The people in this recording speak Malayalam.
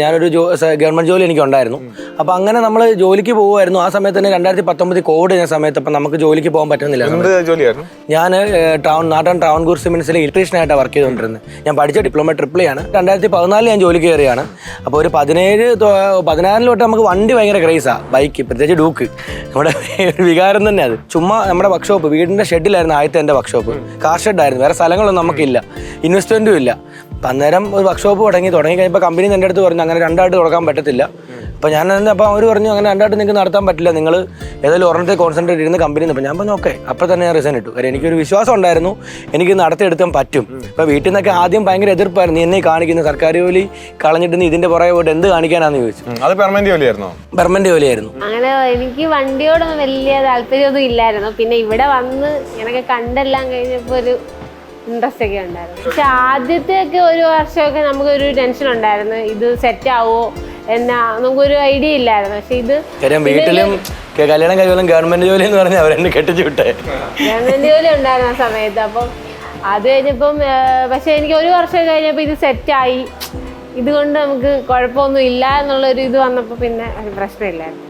ഞാനൊരു ഗവൺമെന്റ് ജോലി എനിക്ക് ഉണ്ടായിരുന്നു. അപ്പോൾ അങ്ങനെ നമ്മൾ ജോലിക്ക് പോകുമായിരുന്നു. ആ സമയത്ത് തന്നെ 2019 കോവിഡ് കഴിഞ്ഞ സമയത്ത് അപ്പം നമുക്ക് ജോലിക്ക് പോകാൻ പറ്റുന്നില്ല. ഞാൻ നാട്ടൻ ട്രാവൻകൂർ സിമെന്റ്സിലെ ഇലക്ട്രീഷ്യനായിട്ടാണ് വർക്ക് ചെയ്തുകൊണ്ടിരുന്നത്. ഞാൻ പഠിച്ച ഡിപ്ലോമ ട്രിപ്പിൾ ആണ്. 2014 ഞാൻ ജോലിക്ക് കയറിയാണ്. അപ്പോൾ ഒരു 16 തൊട്ട് നമുക്ക് വണ്ടി ഭയങ്കര ക്രേസാണ്. ബൈക്ക്, പ്രത്യേകിച്ച് ഡൂക്ക്, നമ്മുടെ വികാരം തന്നെ അത്. ചുമ്മാ നമ്മുടെ വർക്ക്ഷോപ്പ്, വീടിൻ്റെ ഷെഡിലായിരുന്നു ആദ്യത്തെ എൻ്റെ വർക്ക്ഷോപ്പ്. കാർ ഷെഡായിരുന്നു, വേറെ സ്ഥലങ്ങളൊന്നും നമുക്കില്ല, ഇൻവെസ്റ്റ്മെൻറ്റും ഇല്ല. അപ്പം അന്നേരം ഒരു വർക്ക്ഷോപ്പ് തുടങ്ങി കഴിഞ്ഞപ്പോൾ കമ്പനി എൻ്റെ അടുത്ത് പറഞ്ഞു അങ്ങനെ രണ്ടായിട്ട് തുടങ്ങാൻ പറ്റത്തില്ല. അപ്പോൾ ഞാൻ അപ്പോൾ അവർ പറഞ്ഞു അങ്ങനെ രണ്ടായിട്ട് നിങ്ങൾക്ക് നടത്താൻ പറ്റില്ല, നിങ്ങൾ ഏതായാലും ഒരെണ്ണത്തെ കോൺസെൻട്രേറ്റ് ചെയ്യുന്ന കമ്പനി. അപ്പോൾ ഞാൻ പറഞ്ഞു ഓക്കെ. അപ്പോൾ തന്നെ ഞാൻ റിസൈൻ ഇട്ടു. കാര്യം എനിക്കൊരു വിശ്വാസം ഉണ്ടായിരുന്നു എനിക്ക് നടത്തിയെടുക്കാൻ പറ്റും. അപ്പോൾ വീട്ടിൽ നിന്നൊക്കെ ആദ്യം ഭയങ്കര എതിർപ്പായിരുന്നു, എന്നെ കാണിക്കുന്ന സർക്കാർ ജോലി കളഞ്ഞിട്ട് ഇതിൻ്റെ പുറകെ പോയിട്ട് എന്ത് കാണിക്കാനാന്ന് ചോദിച്ചു. അത് പെർമനന്റ് ജോലിയായിരുന്നു? പെർമനന്റ് ജോലിയായിരുന്നു. അങ്ങനെ എനിക്ക് വണ്ടിയോടൊന്നും വലിയ താല്പര്യമൊന്നും ഇല്ലായിരുന്നു. പിന്നെ ഇവിടെ വന്ന് ഇങ്ങനൊക്കെ കണ്ടെല്ലാം കഴിഞ്ഞപ്പോൾ ഒരു ഇൻട്രസ്റ്റ് ഒക്കെ ഉണ്ടായിരുന്നു. പക്ഷെ ആദ്യത്തെയൊക്കെ ഒരു വർഷമൊക്കെ നമുക്കൊരു ടെൻഷൻ ഉണ്ടായിരുന്നു, ഇത് സെറ്റ് ആവോ എന്നാ നമുക്കൊരു ഐഡിയ ഇല്ലായിരുന്നു. പക്ഷെ ഇത് വീട്ടിലും കല്യാണം കഴിയുമ്പോൾ ഗവൺമെന്റ് ജോലി എന്ന് പറഞ്ഞാൽ അവരെന്നെ കെട്ടിച്ചു വിട്ടേ. ഗവൺമെന്റ് ജോലി ഉണ്ടായിരുന്ന ആ സമയത്ത്. അപ്പം അത് കഴിഞ്ഞപ്പം പക്ഷെ എനിക്ക് ഒരു വർഷം കഴിഞ്ഞപ്പോൾ ഇത് സെറ്റായി, ഇതുകൊണ്ട് നമുക്ക് കുഴപ്പമൊന്നും ഇല്ല എന്നുള്ളൊരു ഇത് വന്നപ്പോൾ പിന്നെ പ്രശ്നമില്ലായിരുന്നു.